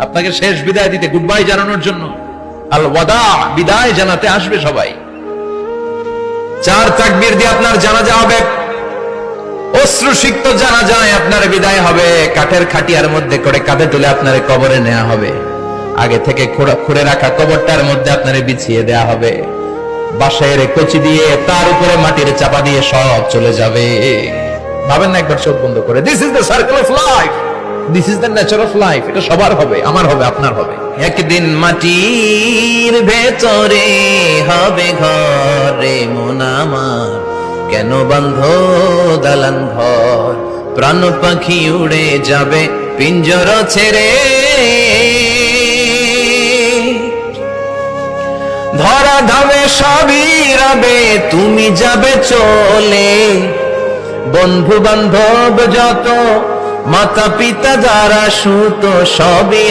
আপনাকে শেষ বিদায় দিতে, গুড বাই জানানোর জন্য, আল ওয়াদা, বিদায় জানাতে আসবে সবাই। 4 তাকবীর দিয়ে আপনার জানাজা হবে, অশ্রুসিক্ত জানাজায় আপনার বিদায় হবে। কাঠের খাটিয়ার মধ্যে করে কাঁধে তুলে আপনার কবরে নেওয়া হবে। আগে থেকে খুঁড়ে রাখা কবরটার মধ্যে আপনার বিছিয়ে দেয়া হবে। বাঁশের কচি দিয়ে তার উপরে মাটির চাপা দিয়ে সব চলে যাবে। ভাবেন না একবার চোখ বন্ধ করে, this is the circle of life, this is the nature of life. এটা সবার হবে, আমার হবে, আপনার হবে। একদিন মাটির ভেতরে হবে ঘরে মন আমার, কেন বন্ধ দালান ঘর, প্রাণ পাখি উড়ে যাবে পিঞ্জর ছেড়ে। ধরা ধামে সবই রবে, তুমি যাবে চলে। বন্ধু বান্ধব যত, মাতা পিতা যারা সুত, সবই